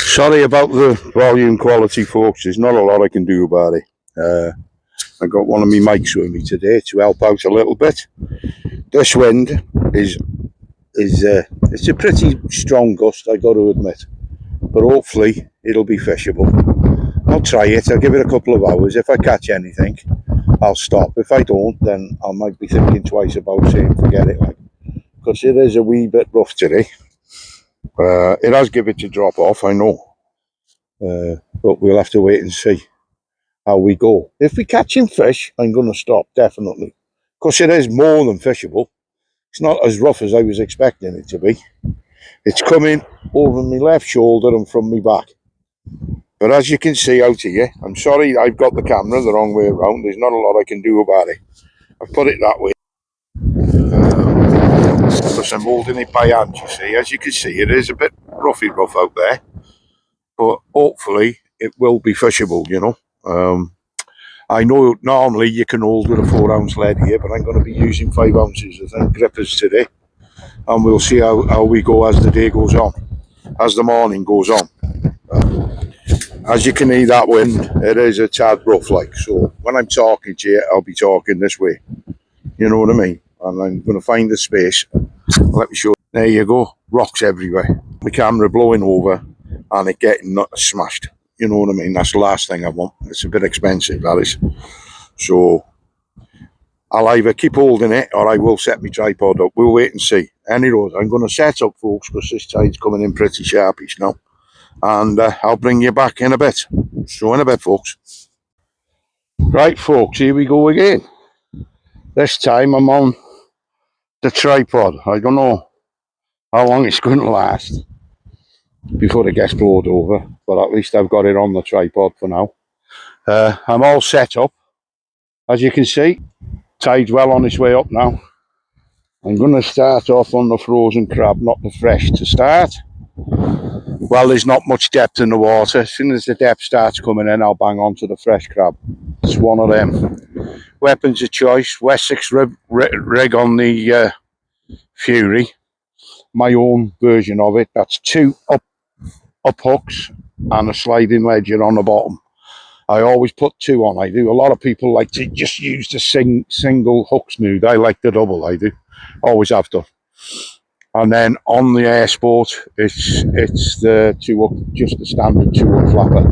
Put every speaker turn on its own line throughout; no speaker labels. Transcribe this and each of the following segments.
Sorry about the volume quality, folks. There's not a lot I can do about it. I got one of my mics with me today to help out a little bit. This wind is it's a pretty strong gust, I got to admit, but hopefully it'll be fishable. I'll try it. I'll give it a couple of hours. If I catch anything, I'll stop. If I don't, then I might be thinking twice about saying forget it, like, because it is a wee bit rough today. It has given it to drop off, I know, but we'll have to wait and see how we go. If we catching fish, I'm going to stop, definitely, because it is more than fishable. It's not as rough as I was expecting it to be. It's coming over my left shoulder and from my back. But as you can see out here, I'm sorry I've got the camera the wrong way around. There's not a lot I can do about it. I've put it that way. Because I'm holding it by hand, you see. As you can see, it is a bit rough out there. But hopefully it will be fishable, you know. I know normally you can hold with a 4-ounce lead here, but I'm going to be using 5 ounces of grippers today. And we'll see how we go as the day goes on, as the morning goes on. As you can hear that wind, it is a tad rough, like, so when I'm talking to you, I'll be talking this way. You know what I mean? And I'm going to find the space. Let me show you. There you go. Rocks everywhere. The camera blowing over and it getting smashed. You know what I mean? That's the last thing I want. It's a bit expensive, that is. So I'll either keep holding it or I will set my tripod up. We'll wait and see. Anyways, I'm going to set up, folks, because this tide's coming in pretty sharpish now. And I'll bring you back in a bit. So in a bit, folks. Right, folks, here we go again. This time I'm on the tripod. I don't know how long it's going to last before it gets blown over, but at least I've got it on the tripod for now. I'm all set up. As you can see, tide's well on its way up now. I'm going to start off on the frozen crab, not the fresh to start. Well, there's not much depth in the water. As soon as the depth starts coming in, I'll bang onto the fresh crab. It's one of them. Weapons of choice, Wessex rig on the Fury. My own version of it. That's 2 up hooks and a sliding ledger on the bottom. I always put 2 on. I do. A lot of people like to just use the single hook smooth. I like the double. I do. Always have done. And then on the air sport, it's the 2 up, just the standard 2 up flapper.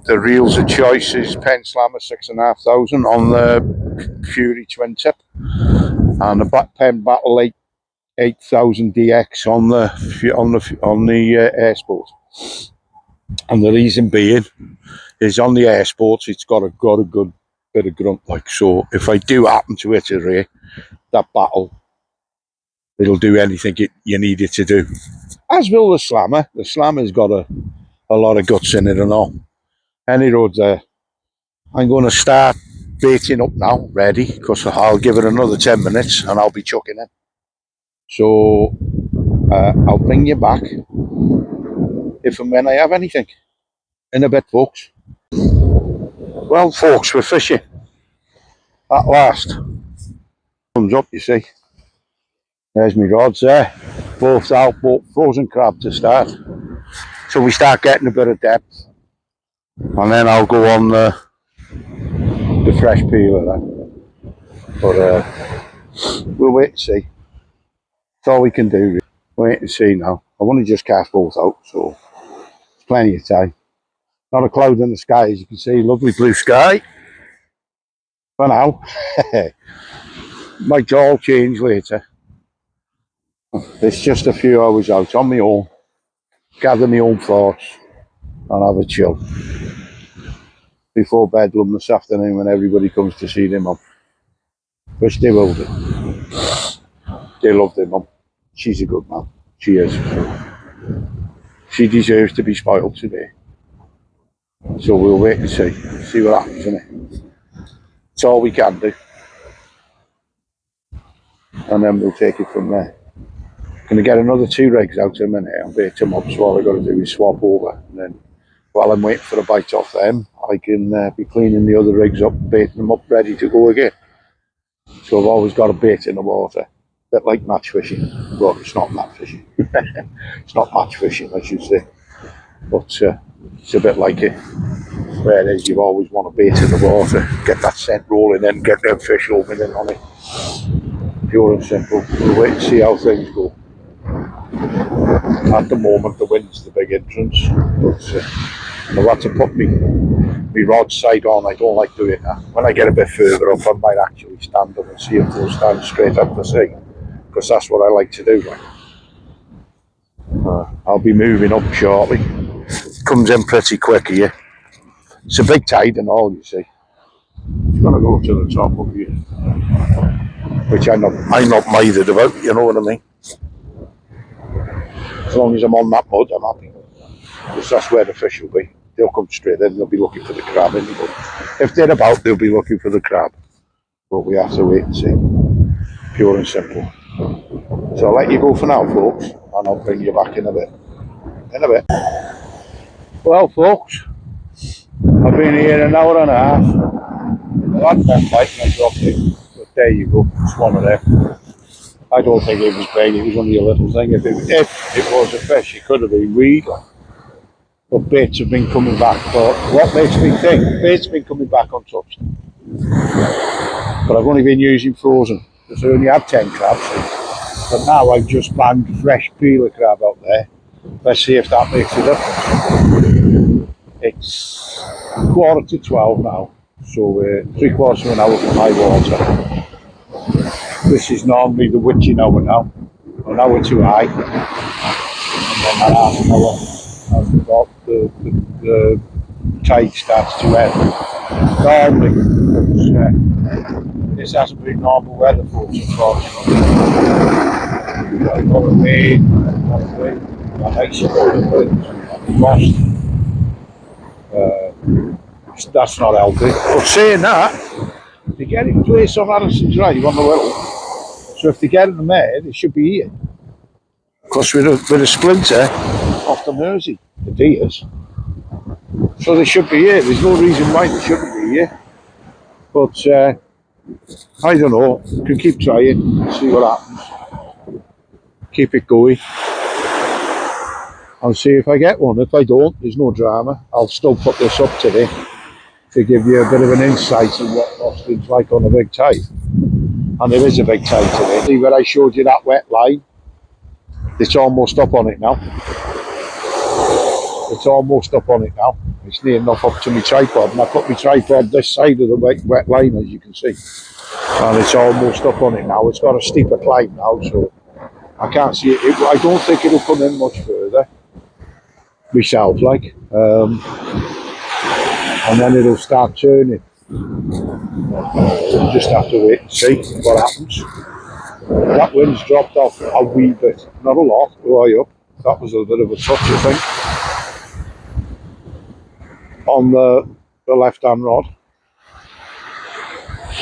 The reels of choice is Pen Slammer 6,500 on the Fury twin tip, and the Pen Battle 8000 DX on the air sport. And the reason being is on the air sports, it's got a good bit of grunt, like, so if I do happen to hit a ray, that Battle, it'll do anything you need it to do. As will the Slammer. The Slammer's got a lot of guts in it and all. Any road there. I'm going to start baiting up now, ready, because I'll give it another 10 minutes and I'll be chucking in. So I'll bring you back if and when I have anything. In a bit, folks. Well, folks, we're fishing. At last. Comes up, you see. There's my rods there. Both out, both frozen crab to start. So we start getting a bit of depth. And then I'll go on the fresh peeler then. But we'll wait and see. That's all we can do, really. Wait and see now. I've only just cast both out, so there's plenty of time. Not a cloud in the sky, as you can see. Lovely blue sky. For now. Might all change later. It's just a few hours out on my own. Gather my own thoughts and have a chill. Before bedlam this afternoon when everybody comes to see their mum. Which they will do. They love their mum. She's a good mum. She is. She deserves to be spoiled today. So we'll wait and see what happens, innit? It's all we can do. And then we'll take it from there. Going to get another 2 rigs out in a minute and bait them up, so all I've got to do is swap over. And then while I'm waiting for a bite off them, I can be cleaning the other rigs up, baiting them up, ready to go again. So I've always got a bait in the water. A bit like match fishing. Well, it's not match fishing. It's not match fishing, I should say. But it's a bit like it. Whereas you always want to bait in the water, get that scent rolling in, get them fish opening in on it. Pure and simple. We'll wait and see how things go. At the moment, the wind's the big hindrance. But I'll have to put me rod side on. I don't like doing that. When I get a bit further up, I might actually stand up and see if they'll stand straight up the sea. Because that's what I like to do. I'll be moving up shortly. It comes in pretty quick here. It's a big tide and all, you see. It's going to go to the top of here. Which I'm not minded about, you know what I mean? As long as I'm on that mud, I'm happy. Because that's where the fish will be. They'll come straight in, they'll be looking for the crab. If they're about, they'll be looking for the crab. But we have to wait and see. Pure and simple. So I'll let you go for now, folks, and I'll bring you back in a bit. Well, folks, I've been here an hour and a half. I had that bite and I dropped it. But there you go, it's one of them. I don't think it was big, it was only a little thing. If it was a fish, it could have been weed. But baits have been coming back. But what makes me think, baits have been coming back untouched. But I've only been using frozen, because I only had 10 crabs. But now I've just banged fresh peeler crab out there. Let's see if that makes a difference. It's 11:45 now, so we're 3/4 of an hour from high water. This is normally the witching hour now, an hour too high, and then that half an hour, and the tide starts to ebb. Normally, this hasn't been normal weather, folks, unfortunately. We've got a lot of rain, ice lost. That's not healthy. But saying that, they get in place on Addison's Drive on the Whittle. So if they get in the there, they should be here. Because we're a splinter off the Mersey, the Dias. So they should be here. There's no reason why they shouldn't be here. But I don't know. We can keep trying, see what happens. Keep it going. I'll see if I get one. If I don't, there's no drama. I'll still put this up today to give you a bit of an insight on what Mostyn's like on a big tide. And there is a big tide today. See where I showed you that wet line? It's almost up on it now. It's almost up on it now. It's near enough up to my tripod. And I put my tripod this side of the wet line, as you can see. And it's almost up on it now. It's got a steeper climb now, so I can't see it. I don't think it'll come in much further. Myself, like. And then it'll start turning. We'll just have to wait and see what happens. That wind's dropped off a wee bit, not a lot, way up. That was a bit of a touch, I think, on the left-hand rod,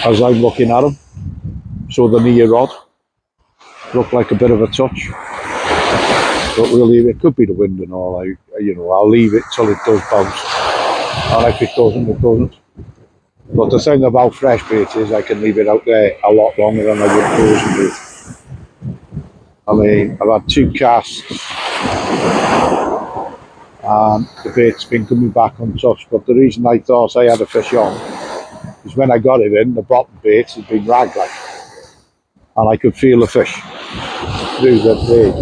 as I'm looking at them. So the near rod looked like a bit of a touch. But we'll leave it. It could be the wind and all. I'll leave it till it does bounce. And if it doesn't, it doesn't. But the thing about fresh bait is I can leave it out there a lot longer than I would frozen bait. I mean, I've had 2 casts and the bait's been coming back untouched. But the reason I thought I had a fish on is when I got it in, the bottom bait had been ragged like, and I could feel the fish through the bait,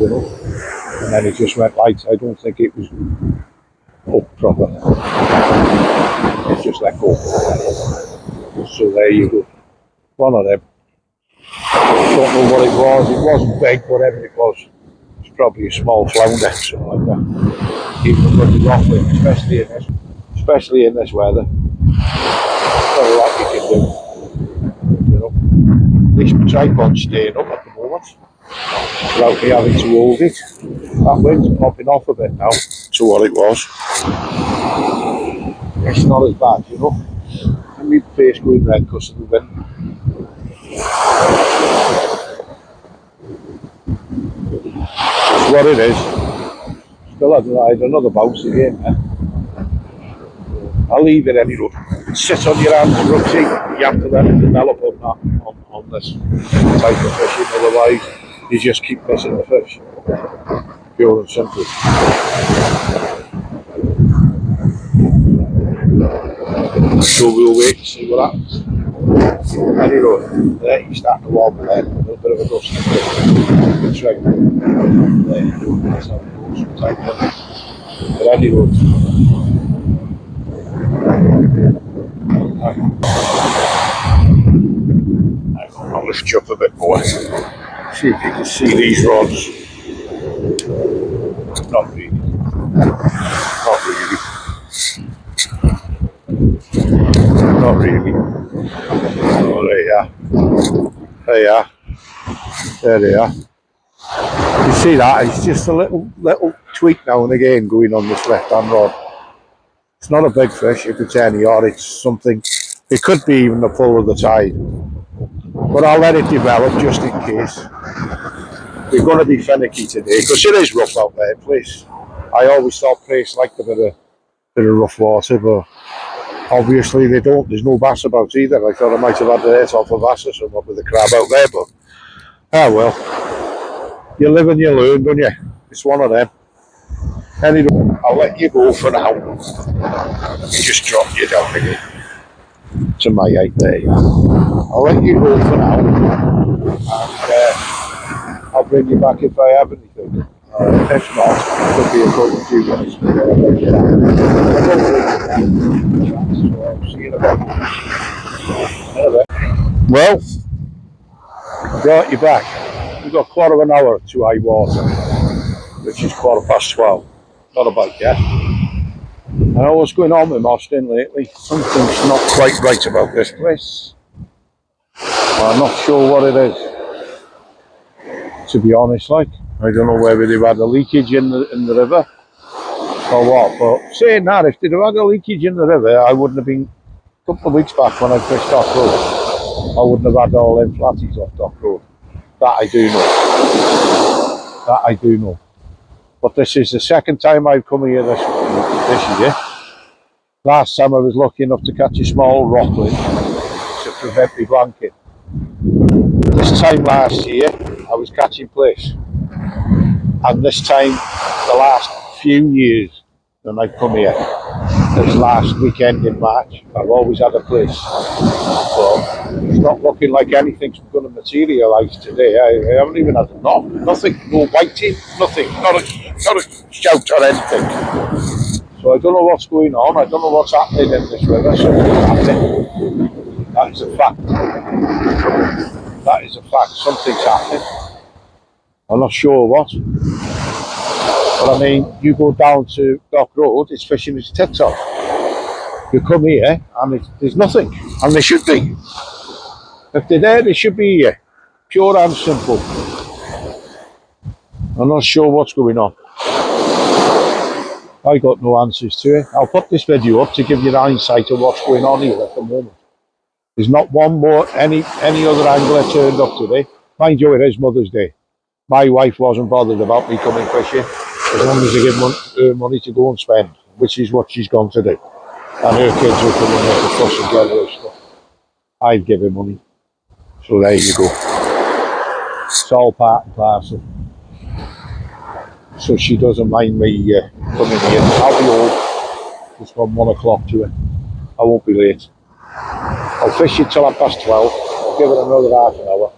And then it just went light. I don't think it was up proper. It just let go. So there you go. One of them. I don't know what it was. It wasn't big, whatever it was. It's probably a small flounder, something like that. Keep them running off with, especially in this weather. Not a lot you can do. At least my tripod's staying up at the moment, without me having to hold it. That wind's popping off a bit now to what it was. It's not as bad, And my face going red because of the wind. That's what it is. Still had another bounce again. I'll leave it anyway. Sit on your hands, Brooksy. You have to let it develop on this type of fishing, otherwise you just keep missing the fish. Pure and simple. So we'll wait and see what happens. Anyway, there you start to wobble there, a little bit of a dust. That's right. There you go, that's how it goes sometimes. But anyway, I'll lift you up a bit more. See if you can see these rods. Not really. Not really. Not really. Oh, there you are. There you are. There they are. You see that? It's just a little tweak now and again going on this left-hand rod. It's not a big fish if it's any odd. It's something. It could be even the pull of the tide. But I'll let it develop just in case. We're going to be finicky today because it is rough out there, please. I always thought place liked a bit of rough water, but obviously they don't. There's no bass about either. I thought I might have had the head off a bass or something with the crab out there, but well. You live and you learn, don't you? It's one of them. Anyway, I'll let you go for now. Let me just drop you down again to my height there. I'll let you go for now, and I'll bring you back if I have anything. If not, it could be a couple of few minutes before I bring you back. So I'll see you in a bit. Well, brought you back. We've got a quarter of an hour to high water, which is 12:15. Not a bite yet. I know what's going on with Mostyn lately. Something's not quite right about this place. I'm not sure what it is, to be honest. Like, I don't know whether they've had a leakage in the river or what. But saying that, if they'd have had a leakage in the river, I wouldn't have been. A couple of weeks back when I fished Dock Road, I wouldn't have had all them flatties off Dock Road. That I do know. That I do know. But this is the second time I've come here this year. Last time I was lucky enough to catch a small rocklet to prevent me blanking. This time last year I was catching place. And this time, the last few years when I've come here, this last weekend in March, I've always had a place. But it's not looking like anything's going to materialise today. I haven't even had a knock, nothing, no biting, nothing, not a shout or anything. So I don't know what's going on, I don't know what's happening in this river, something's happening. That is a fact. That is a fact, something's happening. I'm not sure what. But I mean, you go down to Dock Road, it's fishing its tits off. You come here and there's nothing, and there should be. If they're there, they should be here. Pure and simple. I'm not sure what's going on. I got no answers to it. I'll put this video up to give you the insight of what's going on here at the moment. There's not one more, any other angler turned up today. Mind you, it is Mother's Day. My wife wasn't bothered about me coming fishing, as long as I give her money to go and spend, which is what she's gone to do. And her kids will come and make a fuss and get her stuff. I'd give her money. So there you go. It's all part and parcel. So she doesn't mind me coming here. I'll be home just from 1 o'clock to her. I won't be late. I'll fish it till 12:30. I'll give it another half an hour.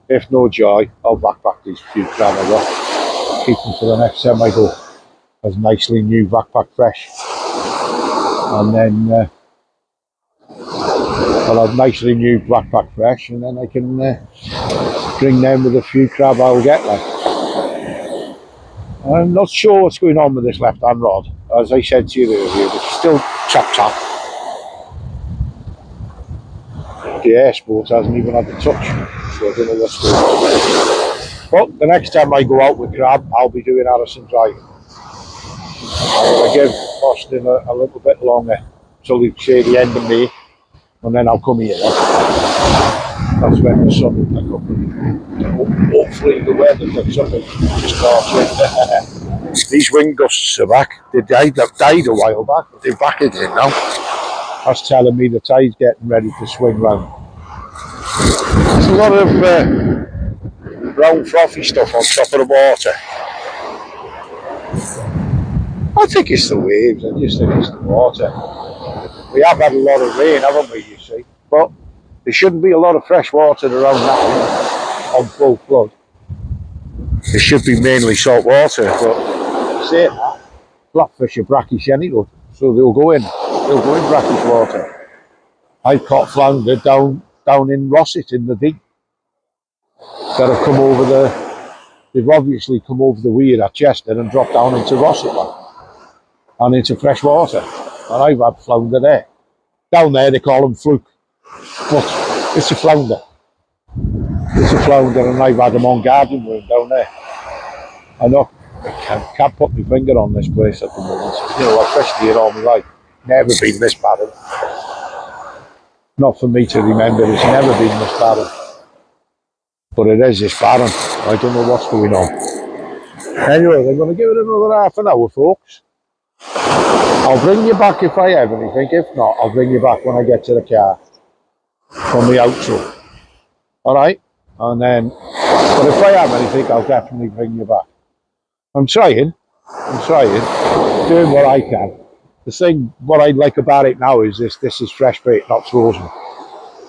If no joy, I'll backpack these few crab I got. Keep them for the next time I go. As nicely new backpack fresh. And then I'll have nicely new backpack fresh, and then I can bring them with a few crab I'll get like. I'm not sure what's going on with this left-hand rod. As I said to you earlier, it's still tap. The air sport hasn't even had a touch, so I don't know what's going on. But the next time I go out with crab, I'll be doing Harrison Drive. I'm going to give Mostyn a little bit longer, till say the end of May, and then I'll come here. That's when the sun will pick up. Hopefully the weather picks up and just starts with. These wind gusts are back. They died a while back, but they're back again now. That's telling me the tide's getting ready to swing round. There's a lot of brown frothy stuff on top of the water. I think it's the waves, I just think it's the water. We have had a lot of rain, haven't we, you see? But there shouldn't be a lot of fresh water around now on full flood. There should be mainly salt water, but saying that, flatfish are brackish anyway, so they'll go in brackish water. I've caught flounder down in Rossett in the deep that have come over they've obviously come over the weir at Chester and dropped down into Rossett and into fresh water. And I've had flounder there. Down there they call them fluke, but it's a flounder. It's a flounder, and I've had them on garden worm down there. I know, I can't put my finger on this place at the moment. You know, I've fished here all my life. Never been this barren. Not for me to remember, it's never been this barren. But it is this barren. I don't know what's going on. Anyway, I'm going to give it another half an hour, folks. I'll bring you back if I have anything. If not, I'll bring you back when I get to the car from the outro. Alright? And then, but if I have anything, I'll definitely bring you back. I'm trying, doing what I can. The thing, what I like about it now is this is fresh bait, not frozen.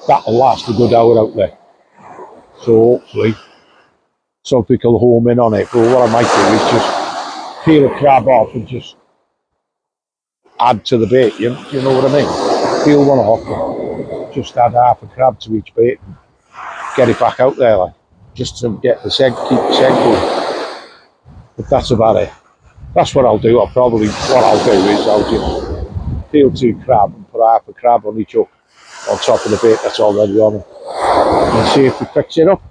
That'll last a good hour out there. So hopefully, something will home in on it. But what I might do is just peel a crab off and just add to the bait, you know what I mean? Peel one off and just add half a crab to each bait and get it back out there, like, just to get the keep the scent going. But that's about it. That's what I'll do. What I'll do is I'll just peel 2 crab and put half a crab on each hook on top of the bait that's already on it. And see if it picks it up.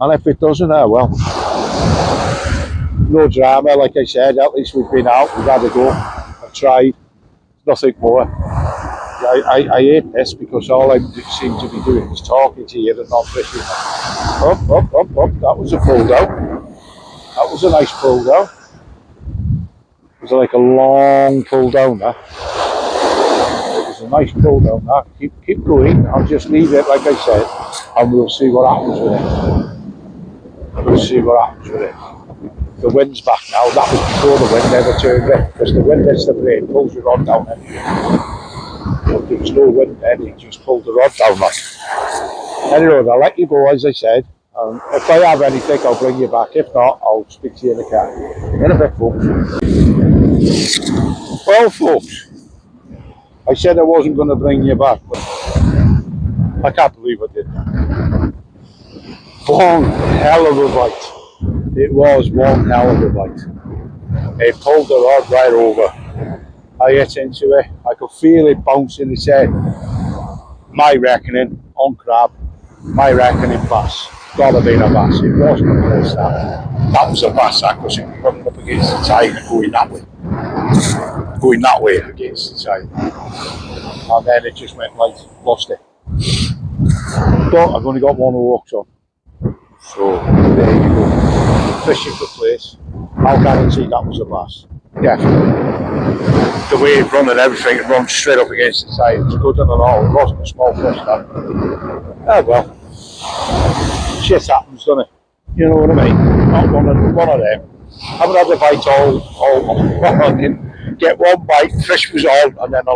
And if it doesn't, well, no drama, like I said, at least we've been out, we've had a go, I've tried, nothing more. I hate this because all I seem to be doing is talking to you and not fishing. Up, that was a pull down. That was a nice pull down. It was like a long pull down, that. It was a nice pull down, that. Keep going, I'll just leave it like I said, and we'll see what happens with it. We'll see what happens with it. The wind's back now. That was before the wind ever turned in, because the wind hits the blade, pulls your rod down anyway. But there was no wind then, he just pulled the rod down like. Anyway, I'll let you go, as I said. If I have anything, I'll bring you back. If not, I'll speak to you in the car. In a bit, folks. Well, folks, I said I wasn't going to bring you back, but I can't believe I did that. One hell of a bite. It was one hell of a bite. It pulled the rod right over. I hit into it. I could feel it bouncing its head. My reckoning on crab. My reckoning bass. Gotta be a bass. It wasn't a place that was a bass, that, because it was running up against the tide and going that way. Going that way against the tide. And then it just went like, lost it. But I've only got one who walks on. So there you go. Fishing for place. I'll guarantee that was a bass. Definitely. The way it run and everything, it runs straight up against the side. It's good and all. It wasn't a small fish, that. Oh well. Shit happens, doesn't it? You know what I mean? Not one of them. I haven't had a bite all morning. Get one bite, fish was on, and then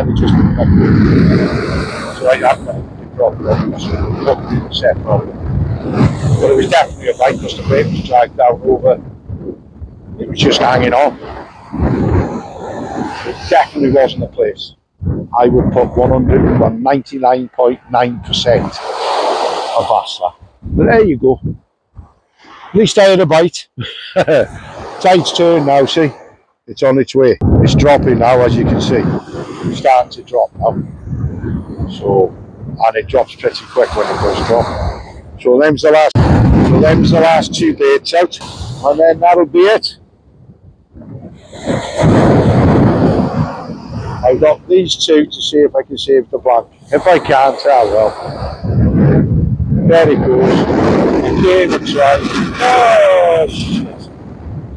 it just didn't come through. So I had the problem. Set problem. But it was definitely a bite because the bait was dragged down over. It was just hanging on. It definitely wasn't a place. I would put 199.9% of bass that. But there you go. At least I had a bite. Tide's turned now, see? It's on its way. It's dropping now, as you can see. It's starting to drop now. So, and it drops pretty quick when it does drop. So them's the last 2 baits out, and then that'll be it. I've got these 2 to see if I can save the blank. If I can't, I will. There it goes. Again, it's right. Oh, shit.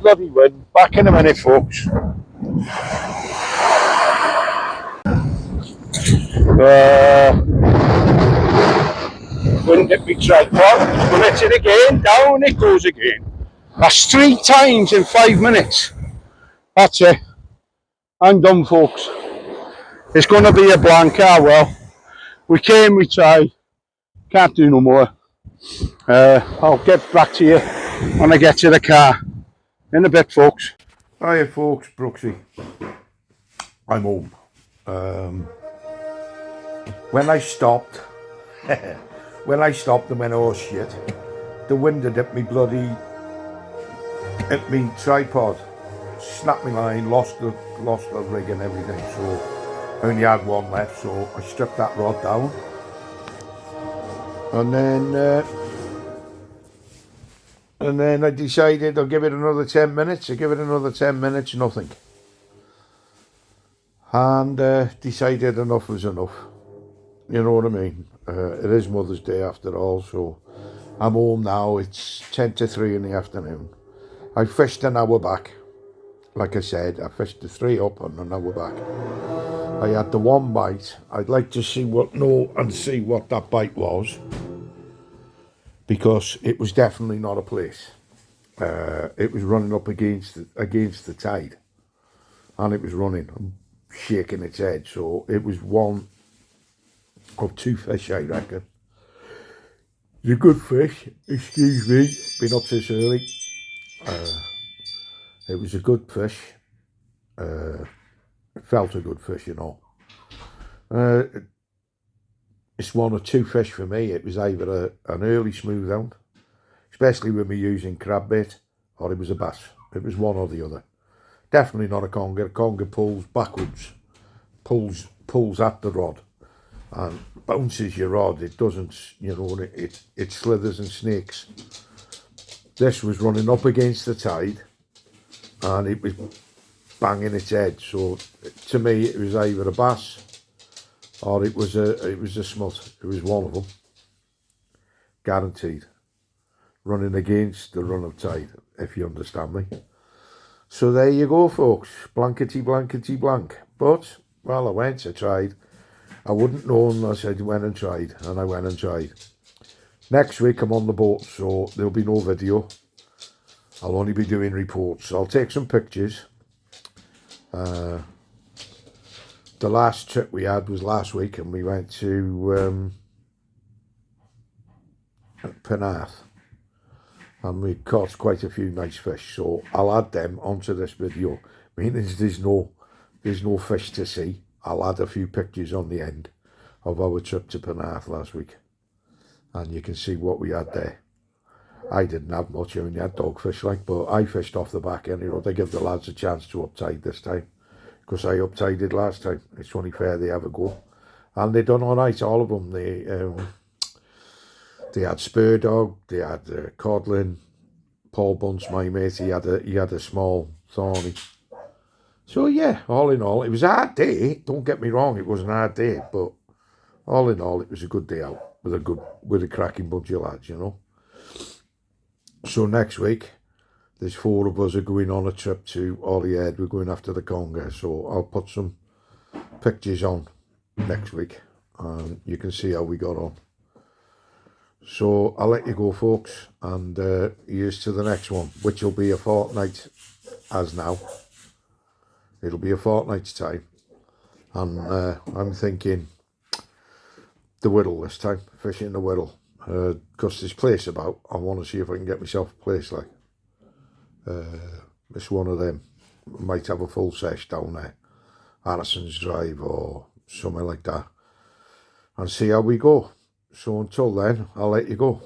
Bloody wind. Back in a minute, folks. Wind hit me tripod. We'll hit it again. Down it goes again. That's 3 times in 5 minutes. That's it. I'm done, folks.
It's going to be a blanker. Well, we came, we tried. Can't do no more. I'll get back to you when I get to the car. In a bit, folks.
Hiya folks, Brooksy. I'm home. When I stopped, and went, oh shit, the wind had hit me tripod, snapped my line, lost the rig and everything, so I only had one left, so I stripped that rod down. And then I decided I'll give it another 10 minutes. Nothing. And decided enough was enough. You know what I mean? It is Mother's Day after all, so I'm home now. It's 10 to 3 in the afternoon. I fished an hour back. Like I said, I fished the 3 up and an hour back. I had the one bite. I'd like to see what that bite was, because it was definitely not a place. It was running up against the tide, and it was running, shaking its head. So it was one of 2 fish, I reckon. It's a good fish. Excuse me, been up this early. It was a good fish. It felt a good fish, you know. It's one or 2 fish for me. It was either an early smooth hound, especially when we're using crab bait, or it was a bass. It was one or the other. Definitely not a conger. A conger pulls backwards, pulls at the rod, and bounces your rod. It doesn't, you know, it slithers and snakes. This was running up against the tide, and it was banging its head. So to me, it was either a bass or it was a smut. It was one of them, guaranteed. Running against the run of tide, if you understand me. So there you go, folks. Blankety blankety blank. But well, I tried. I wouldn't know unless I went and tried, and I went and tried. Next week I'm on the boat, so there'll be no video. I'll only be doing reports. I'll take some pictures. The last trip we had was last week, and we went to Penarth, and we caught quite a few nice fish. So I'll add them onto this video. Meaning there's no fish to see. I'll add a few pictures on the end of our trip to Penarth last week, and you can see what we had there. I didn't have much. I only had dogfish, but I fished off the back end. You know, they give the lads a chance to uptide this time, because I uptided last time. It's only fair they have a go, and they done all right. All of them. They had spur dog. They had codlin. Paul Bunce, my mate, he had a small thorny. So yeah, all in all, it was a hard day. Don't get me wrong, it was an hard day, but all in all, it was a good day out with a cracking bunch of lads, you know. So next week, there's 4 of us are going on a trip to Holyhead. We're going after the conger, so I'll put some pictures on next week, and you can see how we got on. So I'll let you go, folks, and here's to the next one, which will be a fortnight as now. It'll be a fortnight's time, and I'm thinking the Whittle this time, fishing the Whittle, because there's place about. I want to see if I can get myself a place like. It's one of them. Might have a full sesh down there, Harrison's Drive or somewhere like that, and see how we go. So until then, I'll let you go.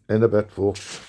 In a bit, folks.